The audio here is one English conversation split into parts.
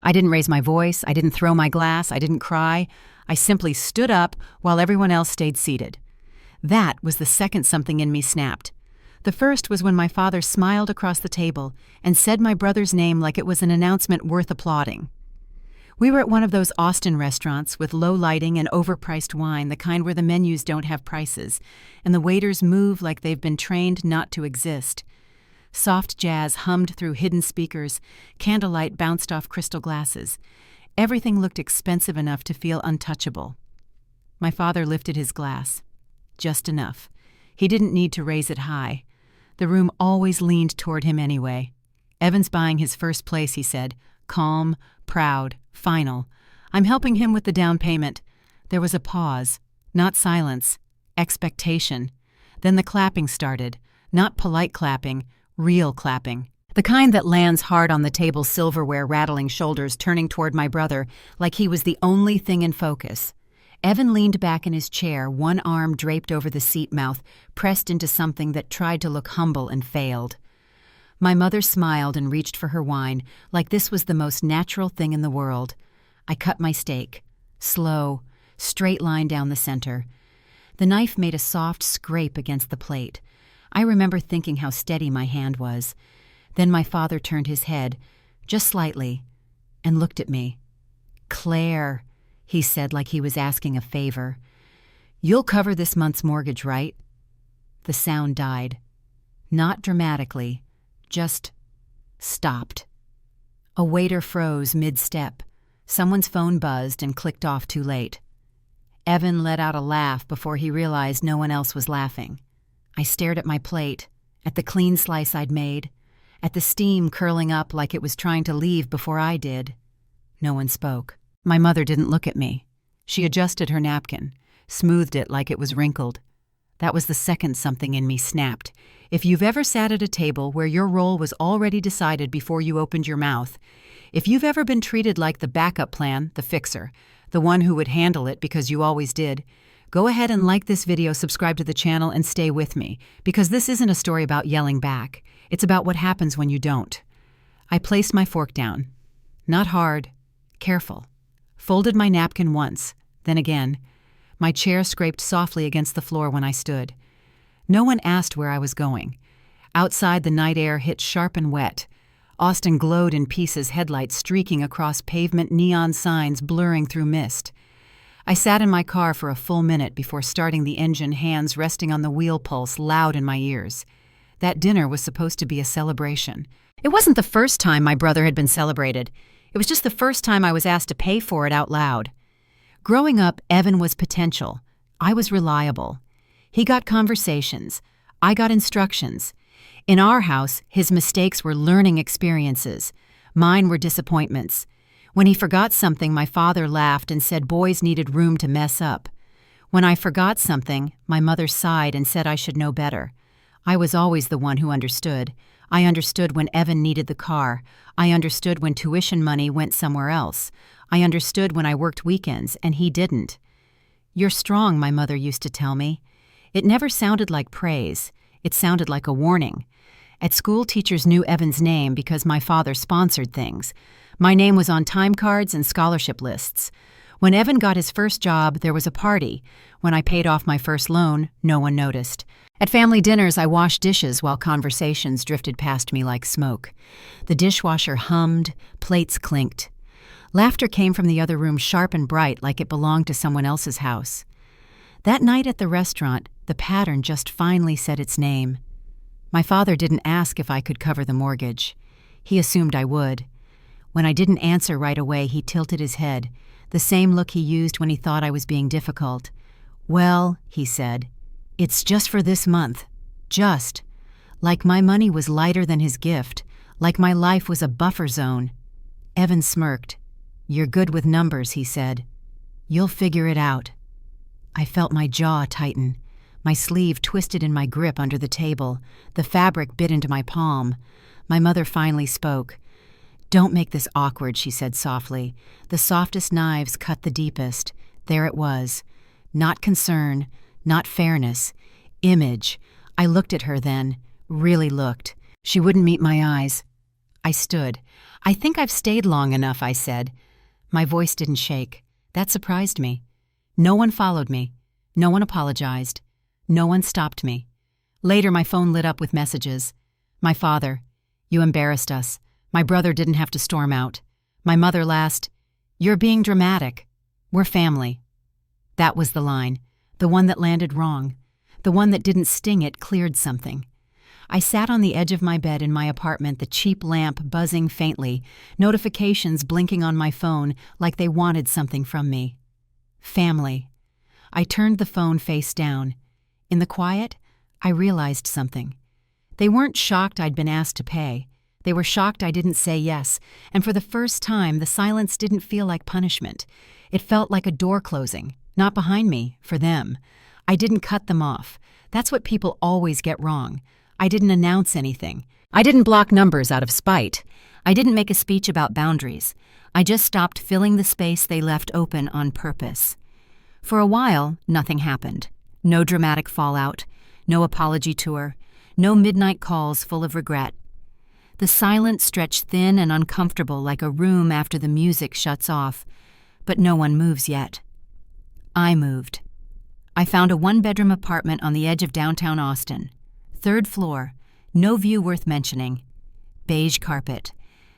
I didn't raise my voice, I didn't throw my glass, I didn't cry. I simply stood up while everyone else stayed seated. That was the second something in me snapped. The first was when my father smiled across the table and said my brother's name like it was an announcement worth applauding. We were at one of those Austin restaurants with low lighting and overpriced wine, the kind where the menus don't have prices, and the waiters move like they've been trained not to exist. Soft jazz hummed through hidden speakers, candlelight bounced off crystal glasses. Everything looked expensive enough to feel untouchable. My father lifted his glass. Just enough. He didn't need to raise it high. The room always leaned toward him anyway. Evan's buying his first place, he said. Calm, proud, final. I'm helping him with the down payment. There was a pause. Not silence. Expectation. Then the clapping started. Not polite clapping, real clapping. The kind that lands hard on the table's silverware, rattling shoulders turning toward my brother like he was the only thing in focus. Evan leaned back in his chair, one arm draped over the seat mouth, pressed into something that tried to look humble and failed. My mother smiled and reached for her wine, like this was the most natural thing in the world. I cut my steak. Slow, straight line down the center. The knife made a soft scrape against the plate. I remember thinking how steady my hand was. Then my father turned his head, just slightly, and looked at me. "Claire," he said like he was asking a favor. "You'll cover this month's mortgage, right?" The sound died. Not dramatically, just stopped. A waiter froze mid-step. Someone's phone buzzed and clicked off too late. Evan let out a laugh before he realized no one else was laughing. I stared at my plate, at the clean slice I'd made, at the steam curling up like it was trying to leave before I did. No one spoke. My mother didn't look at me. She adjusted her napkin, smoothed it like it was wrinkled. That was the second something in me snapped. If you've ever sat at a table where your role was already decided before you opened your mouth, if you've ever been treated like the backup plan, the fixer, the one who would handle it because you always did, go ahead and like this video, subscribe to the channel, and stay with me, because this isn't a story about yelling back. It's about what happens when you don't. I placed my fork down. Not hard, careful. Folded my napkin once, then again. My chair scraped softly against the floor when I stood. No one asked where I was going. Outside, the night air hit sharp and wet. Austin glowed in pieces, headlights streaking across pavement, neon signs blurring through mist. I sat in my car for a full minute before starting the engine, hands resting on the wheel pulse loud in my ears. That dinner was supposed to be a celebration. It wasn't the first time my brother had been celebrated. It was just the first time I was asked to pay for it out loud. Growing up, Evan was potential. I was reliable. He got conversations. I got instructions. In our house, his mistakes were learning experiences. Mine were disappointments. When he forgot something, my father laughed and said boys needed room to mess up. When I forgot something, my mother sighed and said I should know better. I was always the one who understood. I understood when Evan needed the car. I understood when tuition money went somewhere else. I understood when I worked weekends, and he didn't. "You're strong," my mother used to tell me. It never sounded like praise. It sounded like a warning. At school, teachers knew Evan's name because my father sponsored things. My name was on time cards and scholarship lists. When Evan got his first job, there was a party. When I paid off my first loan, no one noticed. At family dinners, I washed dishes while conversations drifted past me like smoke. The dishwasher hummed, plates clinked. Laughter came from the other room, sharp and bright, like it belonged to someone else's house. That night at the restaurant, the pattern just finally said its name. My father didn't ask if I could cover the mortgage. He assumed I would. When I didn't answer right away, he tilted his head, the same look he used when he thought I was being difficult. "Well," he said, "it's just for this month. Just." Like my money was lighter than his gift, like my life was a buffer zone. Evan smirked. "You're good with numbers," he said. "You'll figure it out." I felt my jaw tighten. My sleeve twisted in my grip under the table. The fabric bit into my palm. My mother finally spoke. "Don't make this awkward," she said softly. The softest knives cut the deepest. There it was. Not concern, not fairness. Image. I looked at her then. Really looked. She wouldn't meet my eyes. I stood. "I think I've stayed long enough," I said. My voice didn't shake. That surprised me. No one followed me. No one apologized. No one stopped me. Later, my phone lit up with messages. My father: "You embarrassed us." My brother didn't have to storm out. My mother last: "You're being dramatic. We're family." That was the line. The one that landed wrong. The one that didn't sting, it cleared something. I sat on the edge of my bed in my apartment, the cheap lamp buzzing faintly, notifications blinking on my phone like they wanted something from me. Family. I turned the phone face down. In the quiet, I realized something. They weren't shocked I'd been asked to pay. They were shocked I didn't say yes, and for the first time, the silence didn't feel like punishment. It felt like a door closing, not behind me, for them. I didn't cut them off. That's what people always get wrong. I didn't announce anything. I didn't block numbers out of spite. I didn't make a speech about boundaries. I just stopped filling the space they left open on purpose. For a while, nothing happened. No dramatic fallout, no apology tour, no midnight calls full of regret. The silence stretched thin and uncomfortable like a room after the music shuts off, but no one moves yet. I moved. I found a one-bedroom apartment on the edge of downtown Austin. 3rd floor, no view worth mentioning. Beige carpet,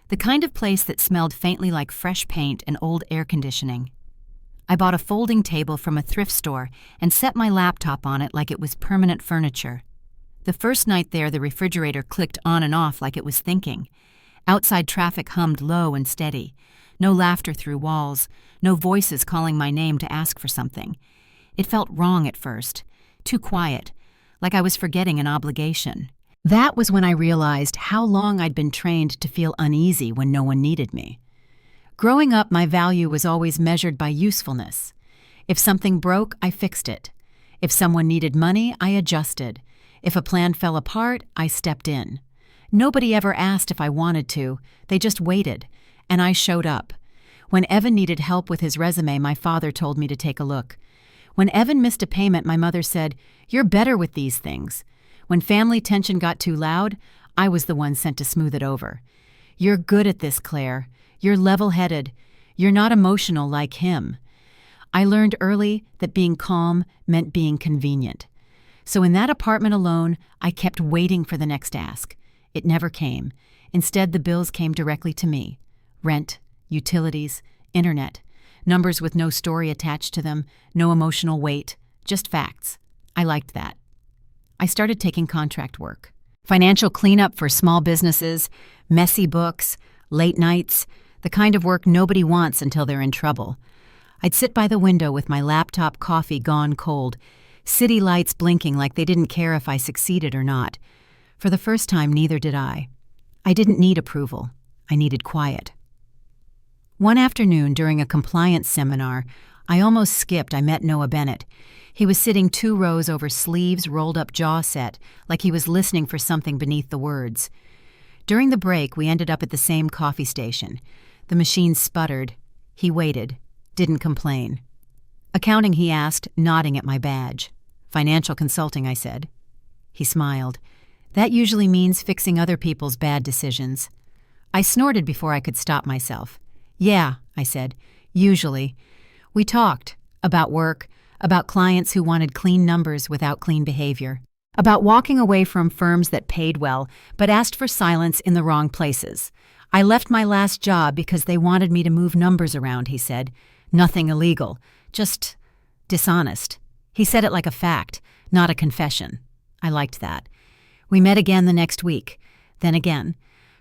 the kind of place that smelled faintly like fresh paint and old air conditioning. I bought a folding table from a thrift store and set my laptop on it like it was permanent furniture. The first night there, the refrigerator clicked on and off like it was thinking. Outside traffic hummed low and steady. No laughter through walls, no voices calling my name to ask for something. It felt wrong at first, too quiet, like I was forgetting an obligation. That was when I realized how long I'd been trained to feel uneasy when no one needed me. Growing up, my value was always measured by usefulness. If something broke, I fixed it. If someone needed money, I adjusted. If a plan fell apart, I stepped in. Nobody ever asked if I wanted to. They just waited, and I showed up. When Evan needed help with his resume, my father told me to take a look. When Evan missed a payment, my mother said, "You're better with these things." When family tension got too loud, I was the one sent to smooth it over. "You're good at this, Claire. You're level-headed. You're not emotional like him." I learned early that being calm meant being convenient. So in that apartment alone, I kept waiting for the next ask. It never came. Instead, the bills came directly to me. Rent, utilities, internet. Numbers with no story attached to them, no emotional weight, just facts. I liked that. I started taking contract work. Financial cleanup for small businesses, messy books, late nights, the kind of work nobody wants until they're in trouble. I'd sit by the window with my laptop coffee gone cold, city lights blinking like they didn't care if I succeeded or not. For the first time, neither did I. I didn't need approval. I needed quiet. One afternoon during a compliance seminar, I almost skipped. I met Noah Bennett. He was sitting 2 rows over sleeves, rolled up jaw set, like he was listening for something beneath the words. During the break, we ended up at the same coffee station. The machine sputtered. He waited, didn't complain. "Accounting," he asked, nodding at my badge. "Financial consulting," I said. He smiled. "That usually means fixing other people's bad decisions." I snorted before I could stop myself. "Yeah," I said, "usually." We talked about work, about clients who wanted clean numbers without clean behavior, about walking away from firms that paid well but asked for silence in the wrong places. "I left my last job because they wanted me to move numbers around," he said. "Nothing illegal, just dishonest." He said it like a fact, not a confession. I liked that. We met again the next week. Then again.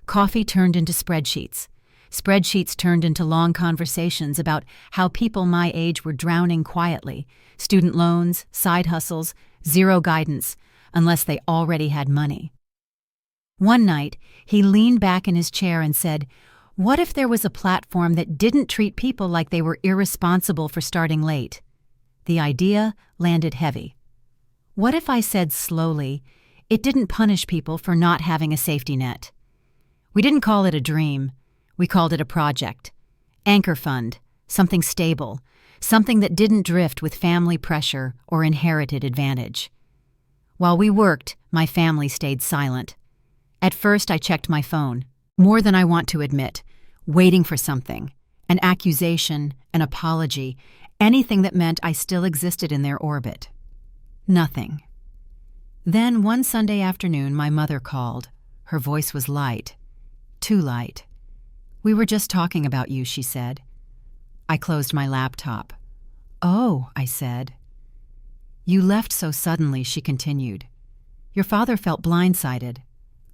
Coffee turned into spreadsheets. Spreadsheets turned into long conversations about how people my age were drowning quietly. Student loans, side hustles, zero guidance, unless they already had money. One night, he leaned back in his chair and said, "What if there was a platform that didn't treat people like they were irresponsible for starting late?" The idea landed heavy. What if I said slowly, it didn't punish people for not having a safety net? We didn't call it a dream. We called it a project. Anchor fund, something stable, something that didn't drift with family pressure or inherited advantage. While we worked, my family stayed silent. At first, I checked my phone. More than I want to admit, waiting for something, an accusation, an apology, anything that meant I still existed in their orbit. Nothing. Then one Sunday afternoon, my mother called. Her voice was light. Too light. "We were just talking about you," she said. I closed my laptop. "Oh," I said. "You left so suddenly," she continued. "Your father felt blindsided.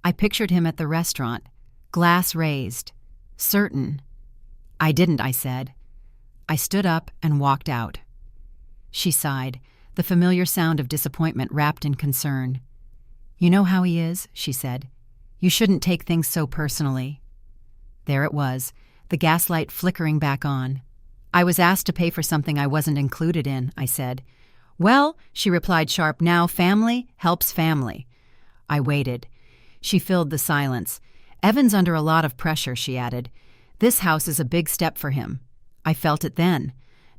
I pictured him at the restaurant, glass raised, certain." "I didn't," I said. I stood up and walked out. She sighed, the familiar sound of disappointment wrapped in concern. "You know how he is," she said. "You shouldn't take things so personally." There it was, the gaslight flickering back on. "I was asked to pay for something I wasn't included in," I said. "Well," she replied sharp, "now family helps family." I waited. She filled the silence. "Evan's under a lot of pressure," she added. "This house is a big step for him." I felt it then.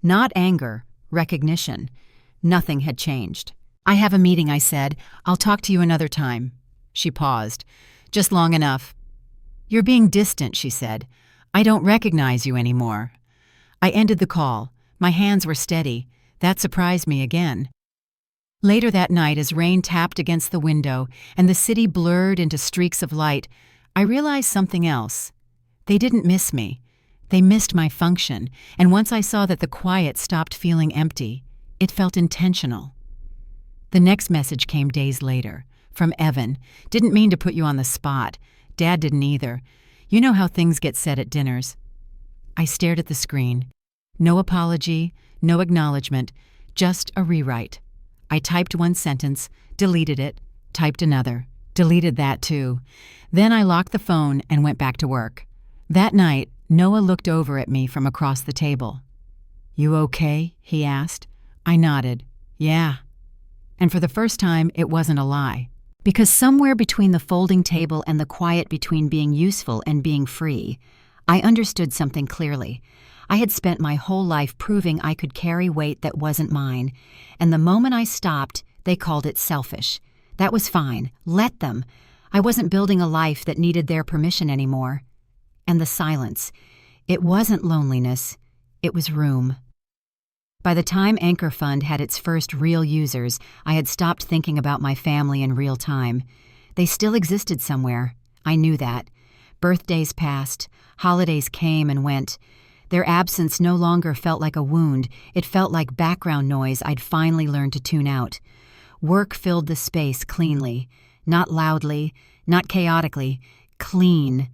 Not anger, recognition. Nothing had changed. "I have a meeting," I said. "I'll talk to you another time." She paused. "Just long enough." "You're being distant," she said. "I don't recognize you anymore." I ended the call. My hands were steady. That surprised me again. Later that night, as rain tapped against the window and the city blurred into streaks of light, I realized something else. They didn't miss me. They missed my function, and once I saw that the quiet stopped feeling empty, it felt intentional. The next message came days later, from Evan. "Didn't mean to put you on the spot. Dad didn't either. You know how things get said at dinners." I stared at the screen. No apology, no acknowledgement, just a rewrite. I typed one sentence, deleted it, typed another, deleted that too. Then I locked the phone and went back to work. That night, Noah looked over at me from across the table. "You okay?" he asked. I nodded. "Yeah." And for the first time, it wasn't a lie. Because somewhere between the folding table and the quiet between being useful and being free, I understood something clearly. I had spent my whole life proving I could carry weight that wasn't mine, and the moment I stopped, they called it selfish. That was fine. Let them. I wasn't building a life that needed their permission anymore. And the silence. It wasn't loneliness. It was room. By the time Anchor Fund had its first real users, I had stopped thinking about my family in real time. They still existed somewhere. I knew that. Birthdays passed. Holidays came and went. Their absence no longer felt like a wound. It felt like background noise I'd finally learned to tune out. Work filled the space cleanly. Not loudly, not chaotically. Clean.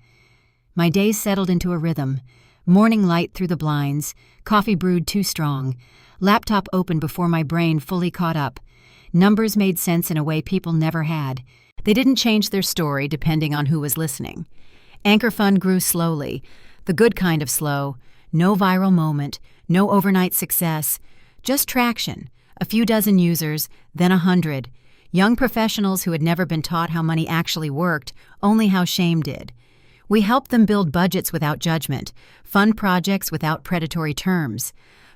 My days settled into a rhythm. Morning light through the blinds, coffee brewed too strong, laptop open before my brain fully caught up. Numbers made sense in a way people never had. They didn't change their story depending on who was listening. Anchor Fund grew slowly, the good kind of slow. No viral moment, no overnight success, just traction, a few dozen users, then 100. Young professionals who had never been taught how money actually worked, only how shame did. We helped them build budgets without judgment, fund projects without predatory terms,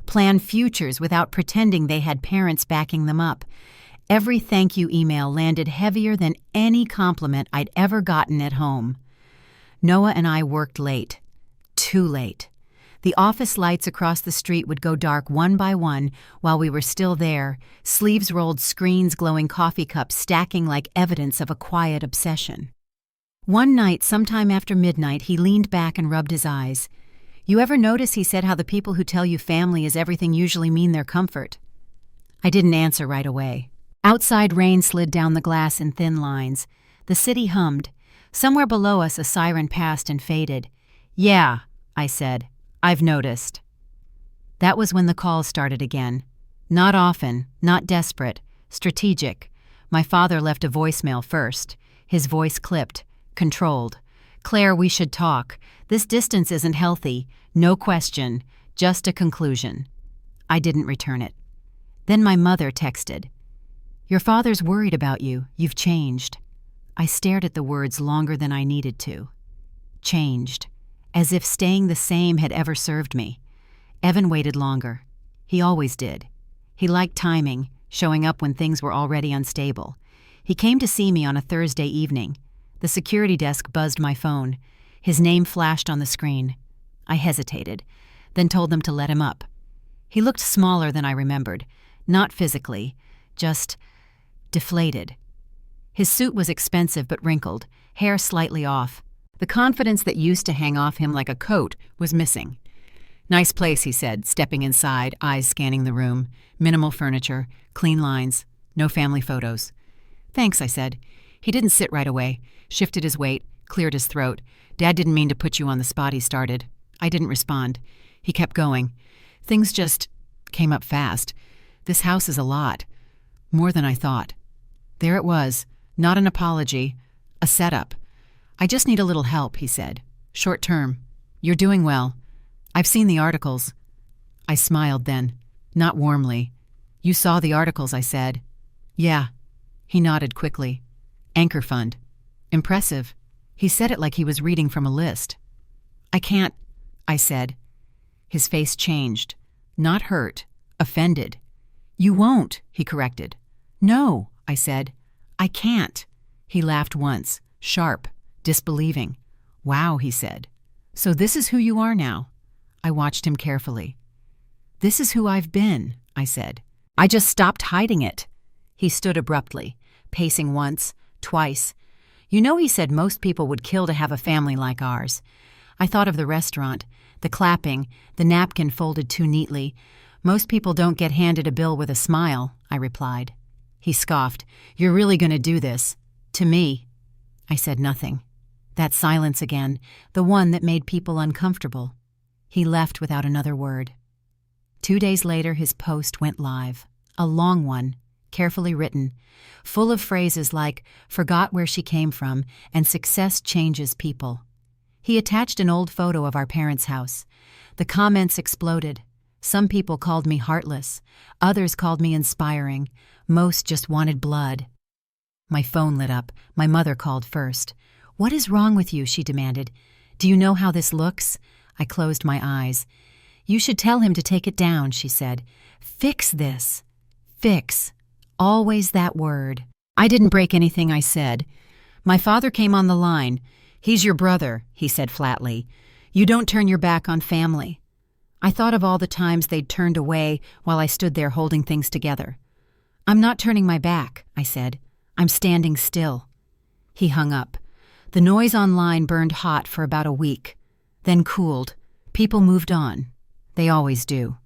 plan futures without pretending they had parents backing them up. Every thank you email landed heavier than any compliment I'd ever gotten at home. Noah and I worked late. Too late. The office lights across the street would go dark one by one while we were still there, sleeves rolled, screens glowing, coffee cups stacking like evidence of a quiet obsession. One night, sometime after midnight, he leaned back and rubbed his eyes. "You ever notice," he said, "how the people who tell you family is everything usually mean their comfort?" I didn't answer right away. Outside, rain slid down the glass in thin lines. The city hummed. Somewhere below us, a siren passed and faded. "Yeah," I said. "I've noticed." That was when the calls started again. Not often, not desperate, strategic. My father left a voicemail first. His voice clipped, controlled. "Claire, we should talk. This distance isn't healthy. No question. Just a conclusion." I didn't return it. Then my mother texted. "Your father's worried about you. You've changed." I stared at the words longer than I needed to. Changed. As if staying the same had ever served me. Evan waited longer. He always did. He liked timing, showing up when things were already unstable. He came to see me on a Thursday evening. The security desk buzzed my phone. His name flashed on the screen. I hesitated, then told them to let him up. He looked smaller than I remembered, not physically, just deflated. His suit was expensive but wrinkled, hair slightly off. The confidence that used to hang off him like a coat was missing. "Nice place," he said, stepping inside, eyes scanning the room. Minimal furniture, clean lines, no family photos. "Thanks," I said. He didn't sit right away, shifted his weight, cleared his throat. "Dad didn't mean to put you on the spot," he started. I didn't respond. He kept going. "Things just came up fast. This house is a lot. More than I thought." There it was, not an apology, a setup. "I just need a little help," he said. "Short term. You're doing well. I've seen the articles." I smiled then, not warmly. "You saw the articles," I said. "Yeah." He nodded quickly. "Anchor fund. Impressive." He said it like he was reading from a list. "I can't," I said. His face changed. Not hurt, offended. "You won't," he corrected. "No," I said. "I can't." He laughed once, sharp, disbelieving. "Wow," he said. "So this is who you are now?" I watched him carefully. "This is who I've been," I said. "I just stopped hiding it." He stood abruptly, pacing once, twice. "You know," he said, "most people would kill to have a family like ours." I thought of the restaurant, the clapping, the napkin folded too neatly. "Most people don't get handed a bill with a smile," I replied. He scoffed. "You're really going to do this? To me?" I said nothing. That silence again, the one that made people uncomfortable. He left without another word. 2 days later, his post went live. A long one, carefully written, full of phrases like "forgot where she came from" and "success changes people." He attached an old photo of our parents' house. The comments exploded. Some people called me heartless. Others called me inspiring. Most just wanted blood. My phone lit up. My mother called first. "What is wrong with you?" she demanded. "Do you know how this looks?" I closed my eyes. "You should tell him to take it down," she said. "Fix this." Fix. Always that word. I didn't break anything, I said. "My father came on the line. He's your brother," he said flatly. "You don't turn your back on family." I thought of all the times they'd turned away while I stood there holding things together. "I'm not turning my back," I said. "I'm standing still." He hung up. The noise online burned hot for about a week, then cooled. People moved on. They always do.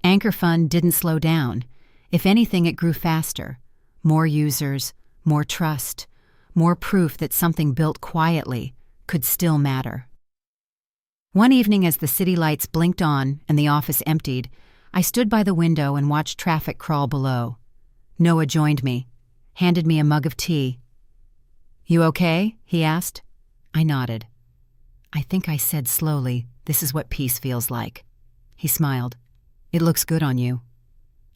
Anchor Fund didn't slow down. If anything, it grew faster. More users, more trust, more proof that something built quietly could still matter. One evening, as the city lights blinked on and the office emptied, I stood by the window and watched traffic crawl below. Noah joined me, handed me a mug of tea. "You okay?" he asked. I nodded. "I think I said slowly, 'This is what peace feels like.'" He smiled. "It looks good on you."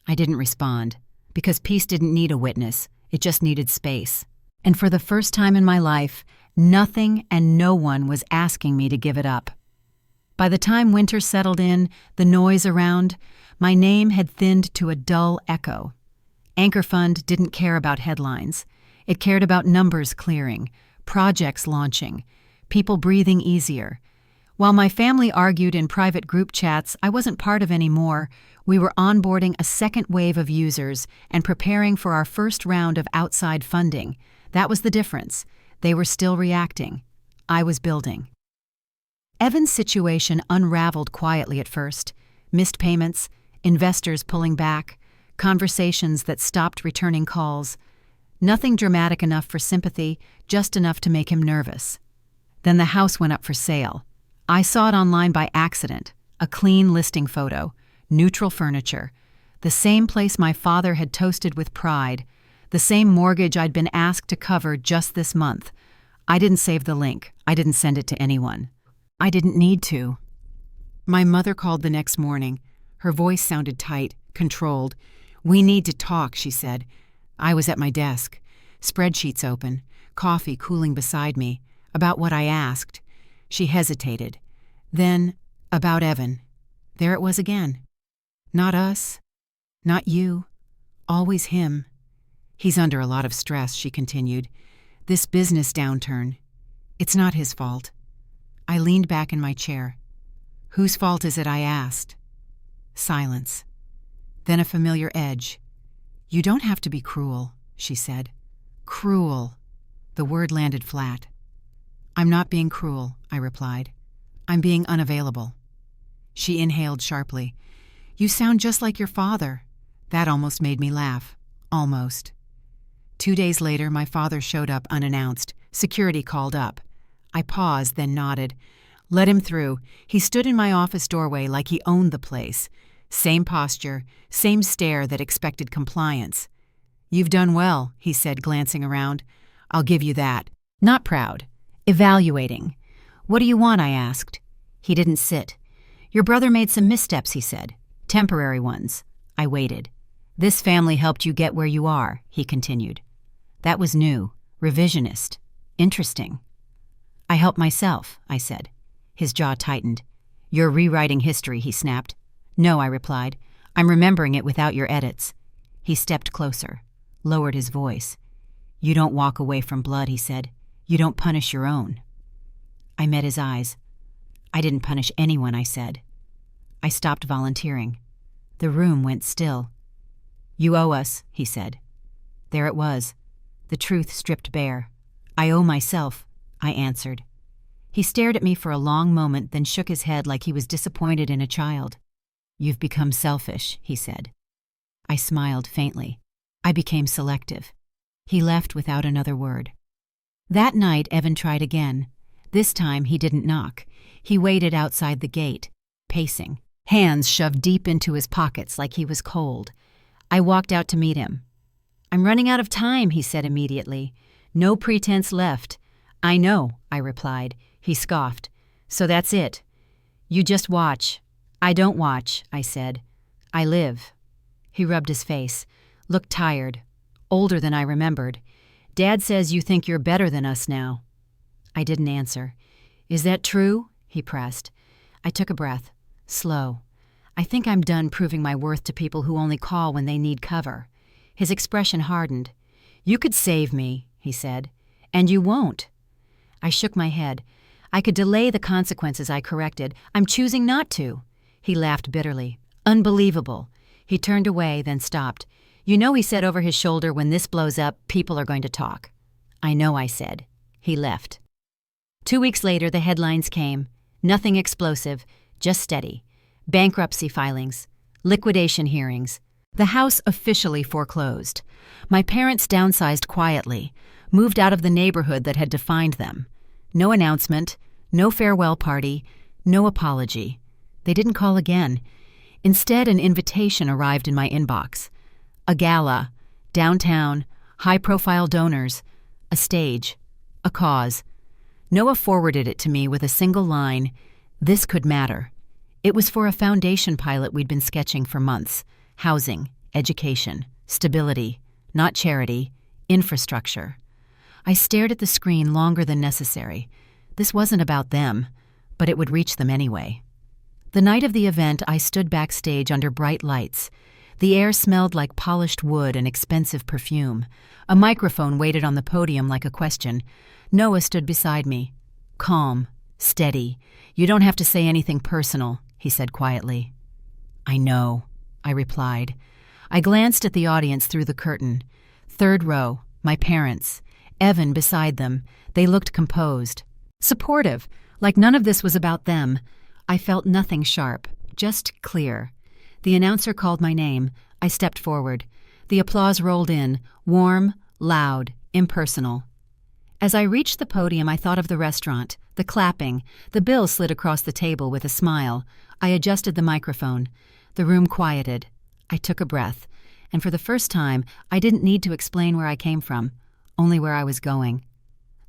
I didn't respond, because peace didn't need a witness, it just needed space. And for the first time in my life, nothing and no one was asking me to give it up. By the time winter settled in, the noise around, my name had thinned to a dull echo. Anchor Fund didn't care about headlines. It cared about numbers clearing, projects launching, people breathing easier. While my family argued in private group chats I wasn't part of anymore, we were onboarding a second wave of users and preparing for our first round of outside funding. That was the difference. They were still reacting. I was building. Evan's situation unraveled quietly at first. Missed payments, investors pulling back, conversations that stopped returning calls. Nothing dramatic enough for sympathy, just enough to make him nervous. Then the house went up for sale. I saw it online by accident, a clean listing photo, neutral furniture, the same place my father had toasted with pride, the same mortgage I'd been asked to cover just this month. I didn't save the link. I didn't send it to anyone. I didn't need to. My mother called the next morning. Her voice sounded tight, controlled. "We need to talk," she said. I was at my desk, spreadsheets open, coffee cooling beside me, about what I asked. She hesitated. Then, about Evan. There it was again. "Not us. Not you. Always him. He's under a lot of stress," she continued. "This business downturn. It's not his fault." I leaned back in my chair. "Whose fault is it?" I asked. Silence. Then a familiar edge. "You don't have to be cruel," she said. "Cruel." The word landed flat. "I'm not being cruel," I replied. "I'm being unavailable." She inhaled sharply. "You sound just like your father." That almost made me laugh. Almost. 2 days later, my father showed up unannounced. Security called up. I paused, then nodded. Let him through. He stood in my office doorway like he owned the place. Same posture, same stare that expected compliance. "You've done well," he said, glancing around. "I'll give you that." Not proud. Evaluating. "What do you want?" I asked. He didn't sit. "Your brother made some missteps," he said. "Temporary ones." I waited. "This family helped you get where you are," he continued. That was new, revisionist, interesting. "I helped myself," I said. His jaw tightened. "You're rewriting history," he snapped. "No," I replied. "I'm remembering it without your edits." He stepped closer, lowered his voice. "You don't walk away from blood," he said. "You don't punish your own." I met his eyes. "I didn't punish anyone," I said. I stopped volunteering. The room went still. "You owe us," he said. There it was, the truth stripped bare. "I owe myself," I answered. He stared at me for a long moment, then shook his head like he was disappointed in a child. "You've become selfish," he said. I smiled faintly. I became selective. He left without another word. That night, Evan tried again. This time, he didn't knock. He waited outside the gate, pacing, hands shoved deep into his pockets like he was cold. I walked out to meet him. "I'm running out of time," he said immediately. "No pretense left." "I know," I replied. He scoffed. "So that's it. You just watch." "I don't watch," I said. "I live." He rubbed his face, looked tired, older than I remembered. "Dad says you think you're better than us now." I didn't answer. "Is that true?" he pressed. I took a breath, slow. "I think I'm done proving my worth to people who only call when they need cover." His expression hardened. "You could save me," he said. "And you won't." I shook my head. "I could delay the consequences," I corrected. "I'm choosing not to." He laughed bitterly. "Unbelievable." He turned away, then stopped. "You know," he said over his shoulder, "when this blows up, people are going to talk." "I know," I said. He left. 2 weeks later, the headlines came. Nothing explosive, just steady. Bankruptcy filings. Liquidation hearings. The house officially foreclosed. My parents downsized quietly, moved out of the neighborhood that had defined them. No announcement, no farewell party, no apology. They didn't call again. Instead, an invitation arrived in my inbox. A gala, downtown, high-profile donors, a stage, a cause. Noah forwarded it to me with a single line, "This could matter." It was for a foundation pilot we'd been sketching for months. Housing, education, stability, not charity, infrastructure. I stared at the screen longer than necessary. This wasn't about them, but it would reach them anyway. The night of the event, I stood backstage under bright lights. The air smelled like polished wood and expensive perfume. A microphone waited on the podium like a question. Noah stood beside me. Calm, steady. "You don't have to say anything personal," he said quietly. "I know," I replied. I glanced at the audience through the curtain. 3rd row, my parents. Evan beside them. They looked composed. Supportive, like none of this was about them. I felt nothing sharp, just clear. The announcer called my name. I stepped forward. The applause rolled in, warm, loud, impersonal. As I reached the podium, I thought of the restaurant, the clapping. The bill slid across the table with a smile. I adjusted the microphone. The room quieted. I took a breath, and for the first time, I didn't need to explain where I came from, only where I was going.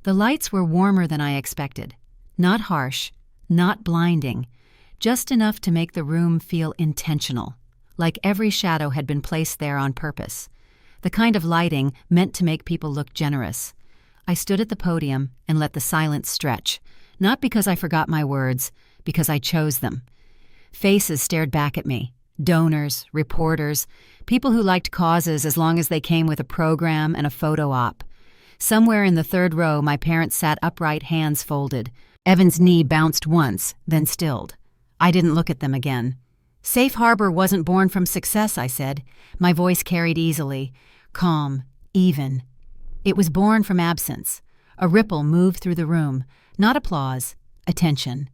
The lights were warmer than I expected. Not harsh, not blinding, just enough to make the room feel intentional, like every shadow had been placed there on purpose. The kind of lighting meant to make people look generous. I stood at the podium and let the silence stretch, not because I forgot my words, because I chose them. Faces stared back at me. Donors, reporters, people who liked causes as long as they came with a program and a photo op. Somewhere in the 3rd row, my parents sat upright, hands folded. Evan's knee bounced once, then stilled. I didn't look at them again. Safe harbor wasn't born from success, I said. My voice carried easily, calm, even. It was born from absence. A ripple moved through the room, not applause, attention.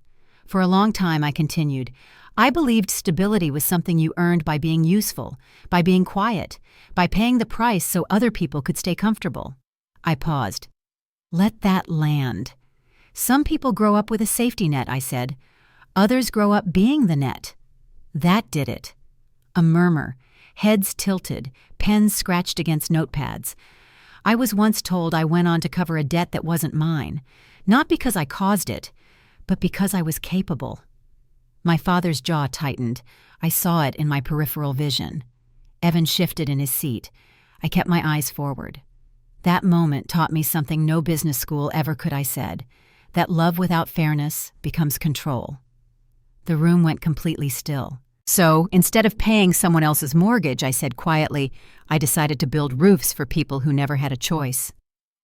For a long time, I continued. I believed stability was something you earned by being useful, by being quiet, by paying the price so other people could stay comfortable. I paused. Let that land. Some people grow up with a safety net, I said. Others grow up being the net. That did it. A murmur, heads tilted, pens scratched against notepads. I was once told I went on to cover a debt that wasn't mine, not because I caused it, but because I was capable. My father's jaw tightened. I saw it in my peripheral vision. Evan shifted in his seat. I kept my eyes forward. That moment taught me something no business school ever could, I said, that love without fairness becomes control. The room went completely still. So, instead of paying someone else's mortgage, I said quietly, I decided to build roofs for people who never had a choice.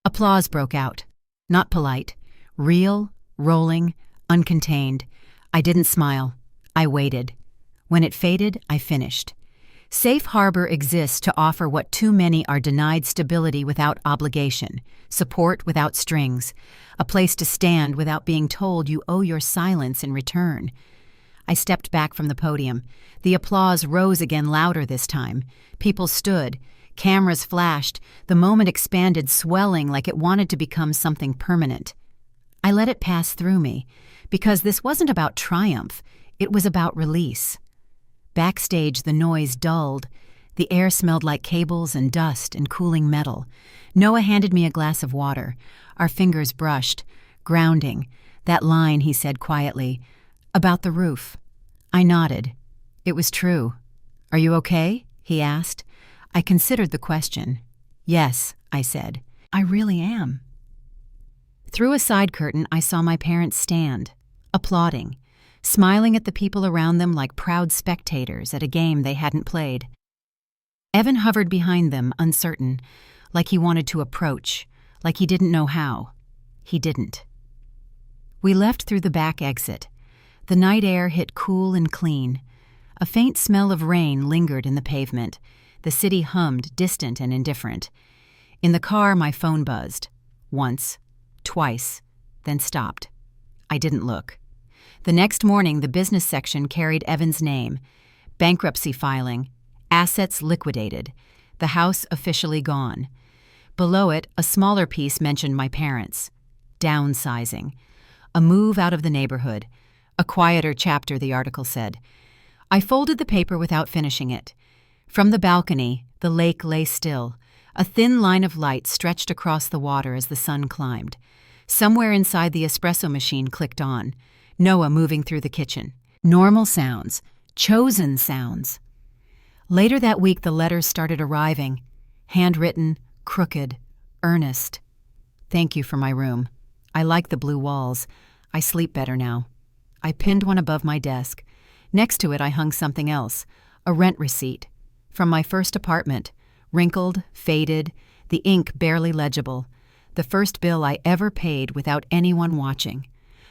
Applause broke out. Not polite. Real, rolling, uncontained. I didn't smile. I waited. When it faded, I finished. Safe harbor exists to offer what too many are denied: stability without obligation, support without strings, a place to stand without being told you owe your silence in return. I stepped back from the podium. The applause rose again, louder this time. People stood. Cameras flashed. The moment expanded, swelling like it wanted to become something permanent. I let it pass through me, because this wasn't about triumph. It was about release. Backstage, the noise dulled. The air smelled like cables and dust and cooling metal. Noah handed me a glass of water. Our fingers brushed. Grounding. That line, he said quietly. About the roof. I nodded. It was true. Are you okay? He asked. I considered the question. Yes, I said. I really am. Through a side curtain, I saw my parents stand, applauding, smiling at the people around them like proud spectators at a game they hadn't played. Evan hovered behind them, uncertain, like he wanted to approach, like he didn't know how. He didn't. We left through the back exit. The night air hit cool and clean. A faint smell of rain lingered in the pavement. The city hummed, distant and indifferent. In the car, my phone buzzed. Once, twice, then stopped. I didn't look. The next morning, the business section carried Evan's name. Bankruptcy filing. Assets liquidated. The house officially gone. Below it, a smaller piece mentioned my parents. Downsizing. A move out of the neighborhood. A quieter chapter, the article said. I folded the paper without finishing it. From the balcony, the lake lay still. A thin line of light stretched across the water as the sun climbed. Somewhere inside the espresso machine clicked on. Noah moving through the kitchen. Normal sounds. Chosen sounds. Later that week, the letters started arriving. Handwritten, crooked, earnest. Thank you for my room. I like the blue walls. I sleep better now. I pinned one above my desk. Next to it, I hung something else, a rent receipt. From my first apartment, wrinkled, faded, the ink barely legible. The first bill I ever paid without anyone watching.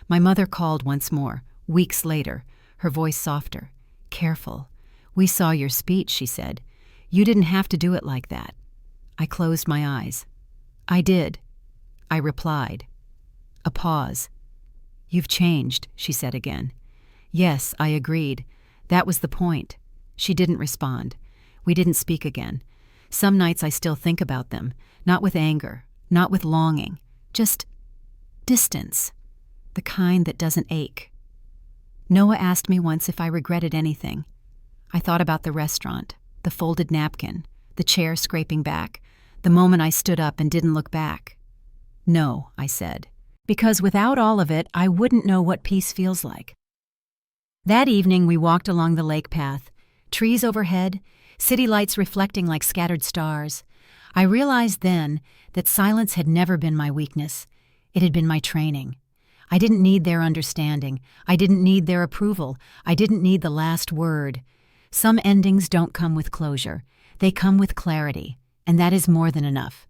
My mother called once more, weeks later, her voice softer. Careful. We saw your speech, she said. You didn't have to do it like that. I closed my eyes. I did. I replied. A pause. You've changed, she said again. Yes, I agreed. That was the point. She didn't respond. We didn't speak again. Some nights I still think about them, not with anger, not with longing, just distance, the kind that doesn't ache. Noah asked me once if I regretted anything. I thought about the restaurant, the folded napkin, the chair scraping back, the moment I stood up and didn't look back. No, I said. Because without all of it, I wouldn't know what peace feels like. That evening, we walked along the lake path, trees overhead, city lights reflecting like scattered stars. I realized then that silence had never been my weakness. It had been my training. I didn't need their understanding. I didn't need their approval. I didn't need the last word. Some endings don't come with closure. They come with clarity, and that is more than enough.